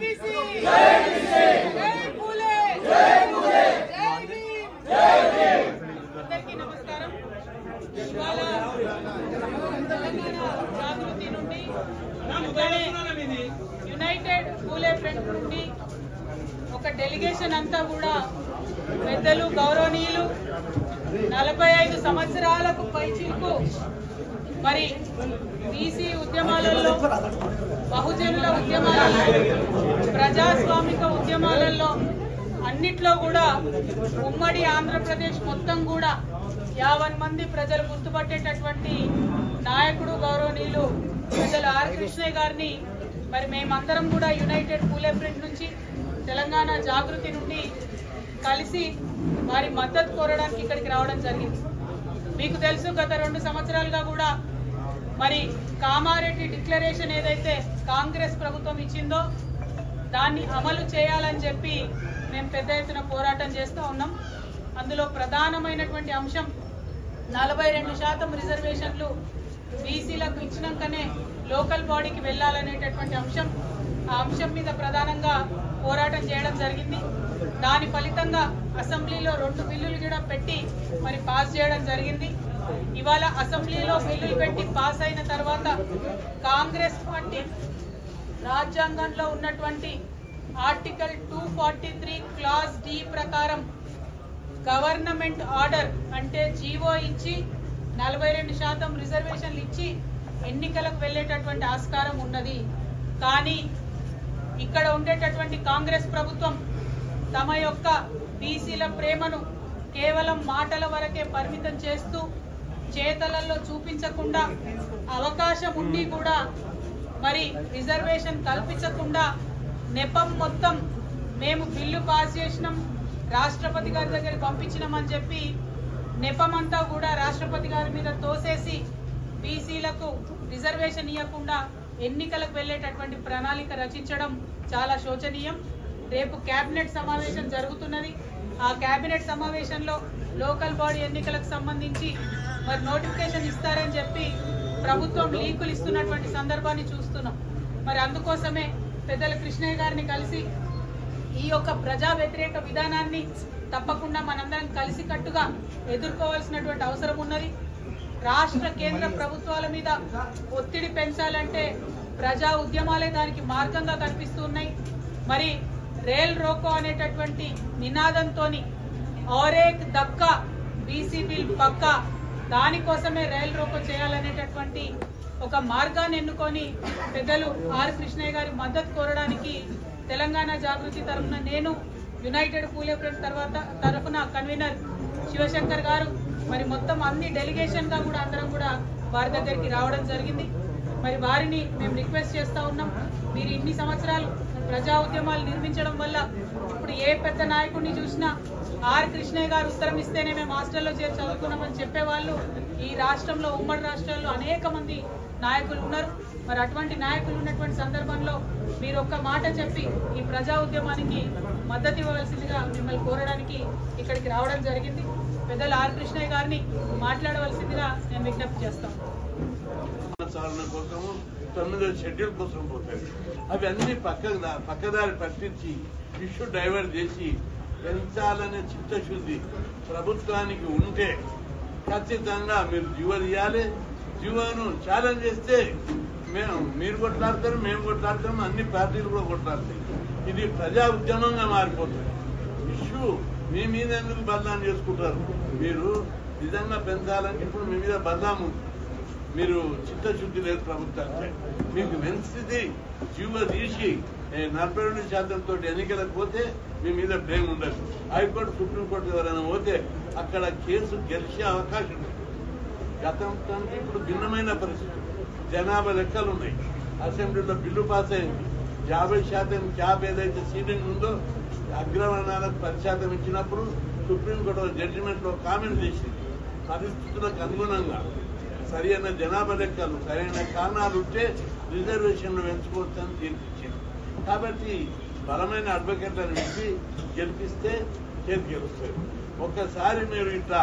BC జై పూలే జై భీమ్ అందరికీ నమస్కారం. ఇవాళ తెలంగాణ జాగృతి నుండి యునైటెడ్ పూలే ఫ్రంట్ నుండి ఒక డెలిగేషన్ అంతా కూడా పెద్దలు గౌరవనీయులు 45 సంవత్సరాలకు పైచిలకు మరి బీసీ ఉద్యమాలలో, బహుజనుల ఉద్యమాలలో, ప్రజాస్వామిక ఉద్యమాలలో అన్నిట్లో కూడా ఉమ్మడి ఆంధ్రప్రదేశ్ మొత్తం కూడా 50 మంది ప్రజలు గుర్తుపట్టేటటువంటి నాయకుడు గౌరవనీయులు పెద్దలు ఆర్ కృష్ణయ్య గారిని మరి మేమందరం కూడా యునైటెడ్ పూలే ఫ్రంట్ నుంచి, తెలంగాణ జాగృతి నుండి కలిసి వారి మద్దతు కోరడానికి ఇక్కడికి రావడం జరిగింది. మీకు తెలుసు, గత 2 సంవత్సరాలుగా కూడా మరి కామారెడ్డి డిక్లరేషన్ ఏదైతే కాంగ్రెస్ ప్రభుత్వం ఇచ్చిందో దాన్ని అమలు చేయాలని చెప్పి మేము పెద్ద ఎత్తున పోరాటం చేస్తూ ఉన్నాం. అందులో ప్రధానమైనటువంటి అంశం 42% రిజర్వేషన్లు బీసీలకు ఇచ్చినాకనే లోకల్ బాడీకి వెళ్ళాలనేటటువంటి అంశం. ఆ అంశం మీద ప్రధానంగా పోరాటం చేయడం జరిగింది. దాని ఫలితంగా అసెంబ్లీలో 2 బిల్లులు కూడా పెట్టి మరి పాస్ చేయడం జరిగింది. ఇవాళ అసెంబ్లీలో బిల్లులు పెట్టి పాస్ అయిన తర్వాత కాంగ్రెస్ పార్టీ రాజ్యాంగంలో ఉన్నటువంటి ఆర్టికల్ 243 క్లాస్ డి ప్రకారం గవర్నమెంట్ ఆర్డర్ అంటే జీవో ఇచ్చి 42% రిజర్వేషన్లు ఇచ్చి ఎన్నికలకు వెళ్ళేటటువంటి ఆస్కారం ఉన్నది. కానీ ఇక్కడ ఉండేటటువంటి కాంగ్రెస్ ప్రభుత్వం తమ యొక్క బీసీల ప్రేమను కేవలం మాటల వరకే పరిమితం చేస్తూ, చేతలలో చూపించకుండా, అవకాశం ఉండి కూడా మరి రిజర్వేషన్ కల్పించకుండా నెపం మొత్తం మేము బిల్లు పాస్ చేసినాం, రాష్ట్రపతి గారి దగ్గరికి పంపించినామని చెప్పి నెపమంతా కూడా రాష్ట్రపతి గారి మీద తోసేసి బీసీలకు రిజర్వేషన్ ఇవ్వకుండా ఎన్నికలకు వెళ్ళేటటువంటి ప్రణాళిక రచించడం చాలా శోచనీయం. రేపు కేబినెట్ సమావేశం జరుగుతున్నది. ఆ కేబినెట్ సమావేశంలో లోకల్ బాడీ ఎన్నికలకు సంబంధించి మరి నోటిఫికేషన్ ఇస్తారని చెప్పి ప్రభుత్వం లీకులు ఇస్తున్నటువంటి సందర్భాన్ని చూస్తున్నాం. మరి అందుకోసమే పెద్దల కృష్ణయ్య గారిని కలిసి ఈ యొక్క ప్రజా వ్యతిరేక విధానాన్ని తప్పకుండా మనందరం కలిసికట్టుగా ఎదుర్కోవాల్సినటువంటి అవసరం ఉన్నది. రాష్ట్ర కేంద్ర ప్రభుత్వాల మీద ఒత్తిడి పెంచాలంటే ప్రజా ఉద్యమాలే దానికి మార్గంగా కనిపిస్తూ ఉన్నాయి. మరి రేల్ రోకో అనేటటువంటి నినాదంతో ఔరేక్ దక్కా బీసీ బిల్ పక్కా, దానికోసమే రైల్ రోకో చేయాలనేటటువంటి ఒక మార్గాన్ని ఎన్నుకొని పెద్దలు ఆర్ కృష్ణయ్య గారి మద్దతు కోరడానికి తెలంగాణ జాగృతి తరఫున నేను, యునైటెడ్ పూలే ఫ్రంట్ తరఫున కన్వీనర్ శివశంకర్ గారు మరి మొత్తం అన్ని డెలిగేషన్ గా కూడా అందరం కూడా వారి దగ్గరికి రావడం జరిగింది. మరి వారిని మేము రిక్వెస్ట్ చేస్తూ ఉన్నాం, మీరు ఇన్ని సంవత్సరాలు ప్రజా ఉద్యమాలు నిర్మించడం వల్ల ఇప్పుడు ఏ పెద్ద నాయకుడిని చూసినా ఆర్ కృష్ణయ్య గారు ఉత్తరం ఇస్తేనే మేము హాస్టల్లో చేరి చదువుకున్నామని చెప్పేవాళ్ళు ఈ రాష్ట్రంలో, ఉమ్మడి రాష్ట్రాల్లో అనేక మంది నాయకులు ఉన్నారు. మరి అటువంటి నాయకులు ఉన్నటువంటి సందర్భంలో మీరు ఒక్క మాట చెప్పి ఈ ప్రజా ఉద్యమానికి మద్దతు ఇవ్వవలసిందిగా మిమ్మల్ని కోరడానికి ఇక్కడికి రావడం జరిగింది. పెద్దలు ఆర్ కృష్ణయ్య గారిని మాట్లాడవలసిందిగా నేను విజ్ఞప్తి చేస్తాను. 9వ షెడ్యూల్ కోసం పోతాయి. అవి అన్ని పక్కదారి పట్టించి ఇష్యూ డైవర్ట్ చేసి పెంచాలనే చిత్తశుద్ధి ప్రభుత్వానికి ఉంటే ఖచ్చితంగా మీరు జీవో ఇవ్వాలి. జీవోను ఛాలెంజ్ చేస్తే మీరు కొట్లాడతారు, మేము కొట్లాడతాము, అన్ని పార్టీలు కూడా కొట్లాడతాయి. ఇది ప్రజా ఉద్యమంగా మారిపోతుంది. ఇష్యూ మీ మీద ఎందుకు బదనాం చేసుకుంటారు? మీరు నిజంగా పెంచాలంటే ఇప్పుడు మీ మీద బదనాం ఉంది. మీరు చిత్తశుద్ధి లేదు ప్రభుత్వానికి. మీకు వెన్సిది జీవో తీసి 42% ఎన్నికలకు పోతే మీ మీద బ్లేమ్ ఉండదు. హైకోర్టు, సుప్రీంకోర్టు ఎవరైనా పోతే అక్కడ కేసు గెలిచే అవకాశం ఉంది. గతంతో ఇప్పుడు భిన్నమైన పరిస్థితి. జనాభా లెక్కలు ఉన్నాయి. అసెంబ్లీలో బిల్లు పాస్ అయింది. 50% క్యాప్ ఏదైతే సీలింగ్ ఉందో అగ్రవర్ణాలకు 10% ఇచ్చినప్పుడు సుప్రీంకోర్టు జడ్జిమెంట్ లో కామెంట్ చేసింది. పరిస్థితులకు అనుగుణంగా సరైన జనాభా లెక్కలు, సరైన కారణాలు ఉంటే రిజర్వేషన్లు పెంచుకోవచ్చని తీర్పిచ్చింది. కాబట్టి బలమైన అడ్వకేట్లను ఇచ్చి గెలిపిస్తే చేతి గెలుస్తారు. ఒక్కసారి మీరు ఇట్లా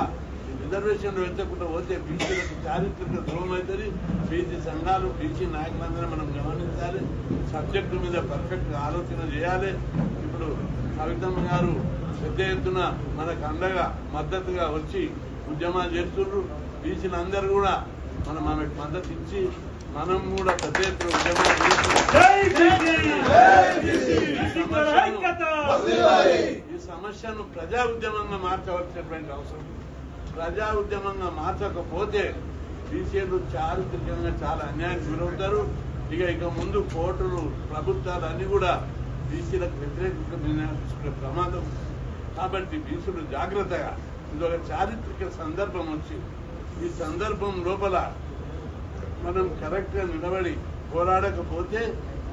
రిజర్వేషన్లు పెంచకుండా పోతే బీసీలకు చారిత్రక ద్రోహం అవుతుంది. బీసీ సంఘాలు బీసీ నాయకులందరూ మనం గమనించాలి. సబ్జెక్టు మీద పర్ఫెక్ట్ ఆలోచన చేయాలి. ఇప్పుడు కవితమ్మ గారు పెద్ద ఎత్తున మనకు అండగా మద్దతుగా వచ్చి ఉద్యమాలు చేస్తున్నారు. బీసీలందరూ కూడా మనం ఆమెకు మద్దతు ఇచ్చి మనం కూడా పెద్ద ఎత్తున ఉద్యమాలు ఈ సమస్యను ప్రజా ఉద్యమంగా మార్చవలసినటువంటి అవసరం. ప్రజా ఉద్యమంగా మార్చకపోతే బీసీలు చారిత్రకంగా చాలా అన్యాయానికి గురవుతారు. ఇక ముందు కోర్టులు ప్రభుత్వాలు అన్ని కూడా బీసీలకు వ్యతిరేకంగా నిర్ణయాలు తీసుకునే ప్రమాదం. కాబట్టి బీసీలు జాగ్రత్తగా, ఇదొక చారిత్రక సందర్భం వచ్చి ఈ సందర్భం లోపల మనం కరెక్ట్ గా నిలబడి పోరాడకపోతే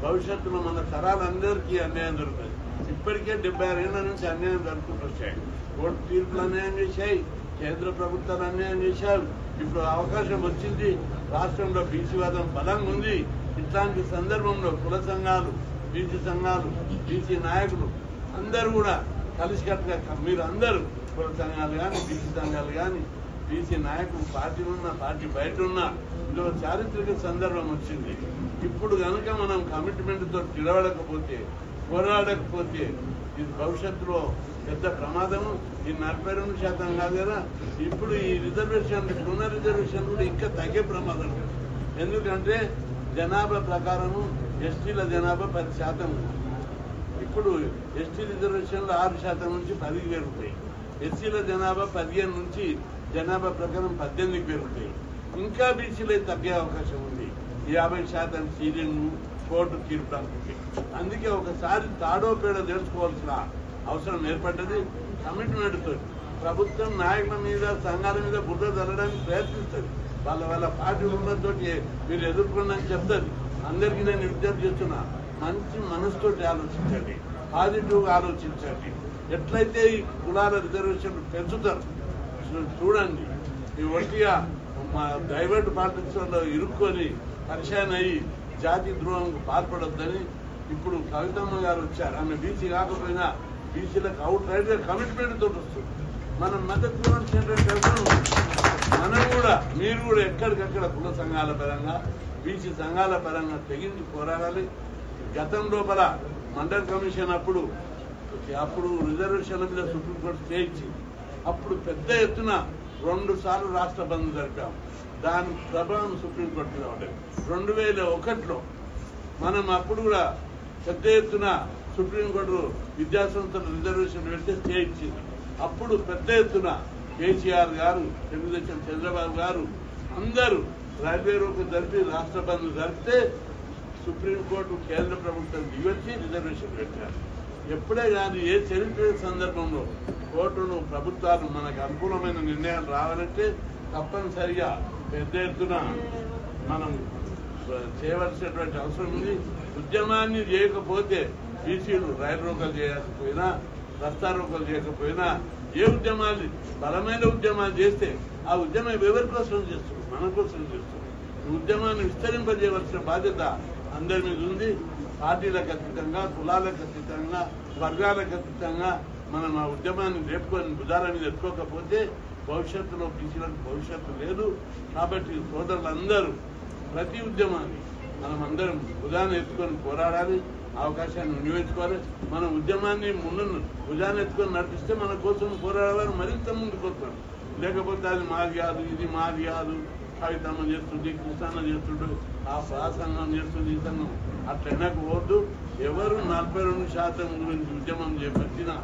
భవిష్యత్తులో మన తరాలందరికీ అన్యాయం జరుగుతుంది. ఇప్పటికే 76 ఏళ్ల నుంచి అన్యాయం జరుగుతూ వచ్చాయి. కోర్టు తీర్పులు అన్యాయం చేశాయి, కేంద్ర ప్రభుత్వాలు అన్యాయం చేశారు. ఇప్పుడు అవకాశం వచ్చింది, రాష్ట్రంలో బీసీవాదం బలంగా ఉంది. ఇట్లాంటి సందర్భంలో కుల సంఘాలు, బీసీ సంఘాలు, బీసీ నాయకులు అందరూ కూడా కలిసికట్టుగా మీరు అందరూ కుల సంఘాలు కానీ బీసీ సంఘాలు కానీ బీసీ నాయకులు పార్టీలు ఉన్నా పార్టీ బయట ఉన్నా ఇందులో చారిత్రక సందర్భం వచ్చింది. ఇప్పుడు కనుక మనం కమిట్మెంట్ తో నిలబడకపోతే పోరాడకపోతే ఇది భవిష్యత్తులో పెద్ద ప్రమాదము. ఈ 42% కాదు కదా, ఇప్పుడు ఈ రిజర్వేషన్లు పునర్ రిజర్వేషన్ కూడా ఇంకా తగ్గే ప్రమాదం. ఎందుకంటే జనాభా ప్రకారము ఎస్టీల జనాభా 10%. ఇప్పుడు ఎస్టీ రిజర్వేషన్లు 6% నుంచి 10కి పెరుగుతాయి. ఎస్సీల జనాభా 15 నుంచి జనాభా ప్రకారం 18కి పెరుగుతాయి. ఇంకా బీసీలు తగ్గే అవకాశం ఉంది. 50% సీలింగ్ కోర్టు తీర్పు. అందుకే ఒకసారి తాడో పేడ తెలుసుకోవాల్సిన అవసరం ఏర్పడ్డది. కమిట్మెంట్ తోటి ప్రభుత్వం నాయకుల మీద సంఘాల మీద బుద్ధ జరగడానికి ప్రయత్నిస్తుంది. వాళ్ళ పార్టీలతో మీరు ఎదుర్కొందని చెప్తుంది. అందరికీ నేను విజ్ఞప్తి చేస్తున్నా, మంచి మనసుతోటి ఆలోచించండి, పాజిటివ్ గా ఆలోచించండి. ఎట్లయితే ఈ కులాల రిజర్వేషన్లు పెంచుతారు చూడండి. ఈ ఒట్టిగా మా డైవర్ట్ పాలిటిక్స్ లో ఇరుక్కొని పరిశాన్ అయ్యి జాతి ద్రోహంకు పాల్పడొద్దని ఇప్పుడు కవితమ్మ గారు వచ్చారు. ఆమె బీసీ కాకపోయినా బీసీలకు అవుట్ రైట్ గా కమిట్మెంట్ తోటి వస్తుంది. మనం మద్దతు ఇవ్వాల్సినటువంటి అవసరం. మనం కూడా మీరు కూడా ఎక్కడికక్కడ కుల సంఘాల పరంగా బీసీ సంఘాల పరంగా తెగించి పోరాడాలి. గతం లోపల మండల్ కమిషన్ అప్పుడు రిజర్వేషన్ల మీద సుప్రీంకోర్టు స్టే ఇచ్చింది. అప్పుడు పెద్ద ఎత్తున 2 సార్లు రాష్ట్ర బంద్ జరిపాం. దాని ప్రభావం సుప్రీంకోర్టు మీద ఉండేది. 2001లో మనం అప్పుడు కూడా పెద్ద ఎత్తున సుప్రీంకోర్టు విద్యాసంస్థల రిజర్వేషన్ పెడితే స్టే ఇచ్చింది. అప్పుడు పెద్ద ఎత్తున కేసీఆర్ గారు, తెలుగుదేశం చంద్రబాబు గారు అందరూ రైల్వే రోడ్డు జరిపి రాష్ట్ర బంద్ జరిపితే సుప్రీంకోర్టు కేంద్ర ప్రభుత్వం దిగొచ్చి రిజర్వేషన్ పెట్టారు. ఎప్పుడే కానీ ఏ చరిత్ర సందర్భంలో కోర్టును ప్రభుత్వాలు మనకు అనుకూలమైన నిర్ణయాలు రావాలంటే తప్పనిసరిగా పెద్ద ఎత్తున మనం చేయవలసినటువంటి అవసరం ఉంది. ఉద్యమాన్ని చేయకపోతే బీసీలు రైలు రోకలు చేయకపోయినా, రస్తా రోకలు చేయకపోయినా, ఏ ఉద్యమాలు బలమైన ఉద్యమాలు చేస్తే ఆ ఉద్యమం ఎవరి కోసం చేస్తుంది? మన కోసం చేస్తుంది. ఉద్యమాన్ని విస్తరింపజేయవలసిన బాధ్యత అందరి మీద ఉంది. పార్టీలకు అతీతంగా, కులాలకు అతీతంగా, వర్గాలకు అతీతంగా మనం ఆ ఉద్యమాన్ని రేపుకొని భుజాల మీద ఎత్తుకోకపోతే భవిష్యత్తులో బీసీలకు భవిష్యత్తు లేదు. కాబట్టి సోదరులందరూ ప్రతి ఉద్యమాన్ని మనం అందరం భుజాన్ని ఎత్తుకొని పోరాడాలి, అవకాశాన్ని వినియోగించుకోవాలి. మన ఉద్యమాన్ని భుజాన్ని ఎత్తుకొని నడిపిస్తే మన కోసం పోరాడేవారు మరింత ముందుకు వస్తారు. లేకపోతే అది మాది కాదు, ఇది మాది కాదు, కవితమ్మ చేస్తుంది, కృష్ణ చేస్తుండు, ఆ సంఘం చేస్తుంది, ఈ సంఘం అట్లా ఎనకపోవద్దు. ఎవరు 42% గురించి ఉద్యమం చేపట్టినా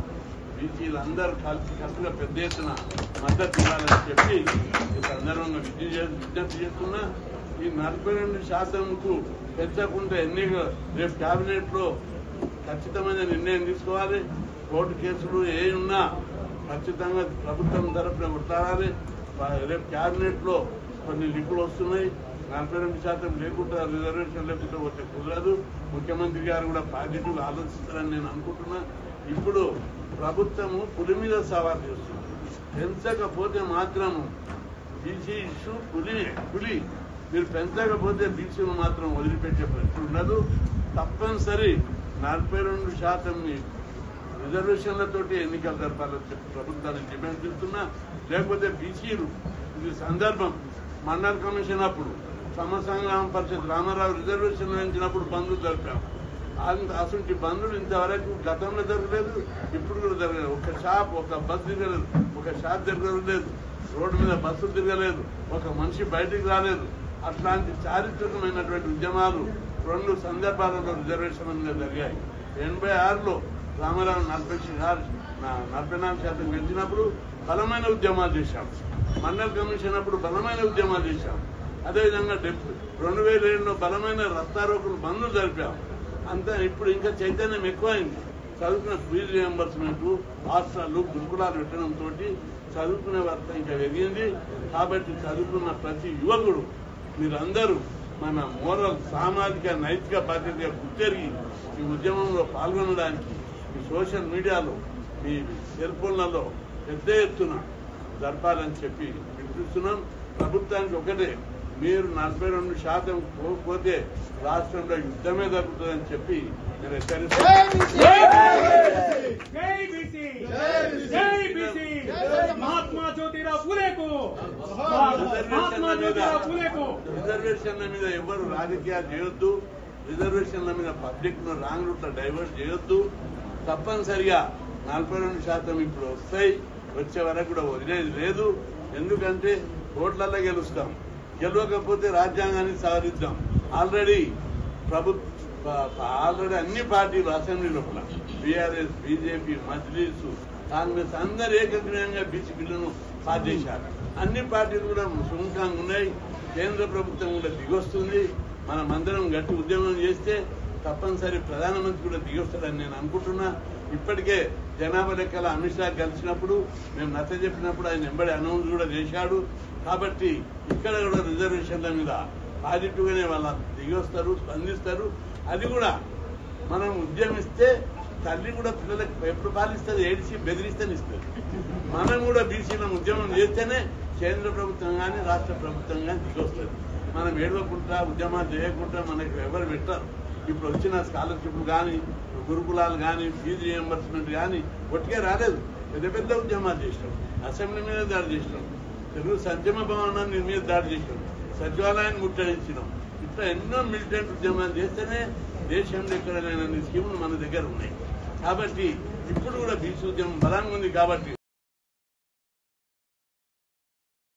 బీసీలందరూ కలిసి కట్టుగా పెద్ద ఎత్తున మద్దతు ఇవ్వాలని చెప్పి ఈ సందర్భంగా విజ్ఞప్తి చేస్తున్నా. ఈ 42%కు పెంచకుండా ఎన్నికలు రేపు కేబినెట్ లో ఖచ్చితమైన నిర్ణయం తీసుకోవాలి. కోర్టు కేసులు ఏ ఉన్నా ఖచ్చితంగా ప్రభుత్వం తరఫున కొట్లాడాలి. రేపు కేబినెట్ లో కొన్ని లింకులు వస్తున్నాయి. 42% లేకుండా రిజర్వేషన్ లేకుండా పోతే కుదరదు. ముఖ్యమంత్రి గారు కూడా పాజిటివ్ ఆలోచిస్తారని నేను అనుకుంటున్నా. ఇప్పుడు ప్రభుత్వము పులి మీద సవాల్ చేస్తుంది. పెంచకపోతే మాత్రము బీసీ ఇష్యూ పులి మీరు పెంచకపోతే బీసీలు మాత్రం వదిలిపెట్టే పరిస్థితి ఉండదు. తప్పనిసరి 42%ని రిజర్వేషన్లతోటి ఎన్నికలు జరపాలని చెప్పి ప్రభుత్వాన్ని డిమాండ్ చేస్తున్నా. లేకపోతే బీసీలు ఇది సందర్భం మండల కమిషన్ అప్పుడు సమసంగ్రామ పరిషత్ రామారావు రిజర్వేషన్ వహించినప్పుడు బంధులు జరిపాం. అసలు బంధులు ఇంతవరకు గతంలో జరగలేదు, ఇప్పుడు కూడా జరగలేదు. ఒక షాప్, ఒక బస్ తిరగలేదు, ఒక షాప్ తిరగలేదు, రోడ్డు మీద బస్సులు తిరగలేదు, ఒక మనిషి బయటికి రాలేదు. అట్లాంటి చారిత్రకమైనటువంటి ఉద్యమాలు 2 సందర్భాలలో రిజర్వేషన్ల మీద జరిగాయి. 86లో రామారావు 44% గెలిచినప్పుడు బలమైన ఉద్యమాలు చేశాం. మండల కమిషన్ అప్పుడు బలమైన ఉద్యమాలు చేశాం. అదేవిధంగా 2007లో బలమైన రస్తారోకులు బంధులు జరిపాం. అంతా ఇప్పుడు ఇంకా చైతన్యం ఎక్కువైంది. చదువుకున్న ఫీజు రియంబర్స్మెంట్, హాస్టళ్లు, గురుకులాలు పెట్టడంతో చదువుకునే వర్త ఇంకా పెరిగింది. కాబట్టి చదువుకున్న ప్రతి యువకుడు మీరందరూ మన మోరల్, సామాజిక, నైతిక బాధ్యతగా గుర్తెరిగి ఈ ఉద్యమంలో పాల్గొనడానికి ఈ సోషల్ మీడియాలో, ఈ సెల్ ఫోన్లలో పెద్ద ఎత్తున జరపాలని చెప్పి పిలుపుస్తున్నాం. ప్రభుత్వానికి ఒకటే, మీరు 42% పోతే రాష్ట్రంలో యుద్ధమే జరుగుతుందని చెప్పి నేను రిజర్వేషన్ల మీద ఎవరు రాజకీయాలు చేయొద్దు. రిజర్వేషన్ల మీద పబ్లిక్ ను రాంగ్ రూట్ లో డైవర్ట్ చేయొద్దు. తప్పనిసరిగా 42% ఇప్పుడు వస్తాయి. వచ్చే వరకు కూడా వదిలేది లేదు. ఎందుకంటే ఓట్లలో గెలుస్తాం. గెలవకపోతే రాజ్యాంగాన్ని సవరిద్దాం. ఆల్రెడీ అన్ని పార్టీలు అసెంబ్లీ లోపల బీఆర్ఎస్, బీజేపీ, మజ్లీసు, కాంగ్రెస్ అందరు ఏకగ్రీవంగా బీసీ బిల్లును పాస్ చేశారు. అన్ని పార్టీలు కూడా సుముఖంగా ఉన్నాయి. కేంద్ర ప్రభుత్వం కూడా దిగొస్తుంది. మనమందరం గట్టి ఉద్యమం చేస్తే తప్పనిసరి ప్రధానమంత్రి కూడా దిగొస్తాడని నేను అనుకుంటున్నా. ఇప్పటికే జనాభా లెక్కల అమిత్ షా కలిసినప్పుడు మేము నచ్చ చెప్పినప్పుడు ఆయన వెంబడి అనౌన్స్ కూడా చేశాడు. కాబట్టి ఇక్కడ కూడా రిజర్వేషన్ల మీద పాజిటివ్గానే వాళ్ళ దిగొస్తారు, స్పందిస్తారు. అది కూడా మనం ఉద్యమిస్తే తల్లి కూడా పిల్లలకు ఎప్పుడు పాలిస్తుంది, ఏడిచి బెదిరిస్తేనే ఇస్తుంది. మనం కూడా బీసీలను ఉద్యమం చేస్తేనే కేంద్ర ప్రభుత్వం కానీ రాష్ట్ర ప్రభుత్వం కానీ దిగొస్తుంది. మనం ఏడవకుండా ఉద్యమాలు చేయకుండా మనకు ఎవరు పెట్టారు. ఇప్పుడు వచ్చిన స్కాలర్షిప్లు కానీ, గురుకులాలు కానీ, ఫీజు రియంబర్స్మెంట్ కానీ ఒట్టిగా రాలేదు. పెద్ద పెద్ద ఉద్యమాలు చేసినాం. అసెంబ్లీ మీద దాడి చేసినాం. తెలుగు సంక్షేమ భవనాన్ని మీద దాడి చేసినాం. సచివాలయాన్ని ముట్టడించినాం. ఇట్లా ఎన్నో మిలిటెంట్ ఉద్యమాలు చేస్తేనే దేశంలో ఎక్కడ లేనన్ని స్కీములు మన దగ్గర ఉన్నాయి. కాబట్టి ఇప్పుడు కూడా బీసీ ఉద్యమం బలంగా ఉంది. కాబట్టి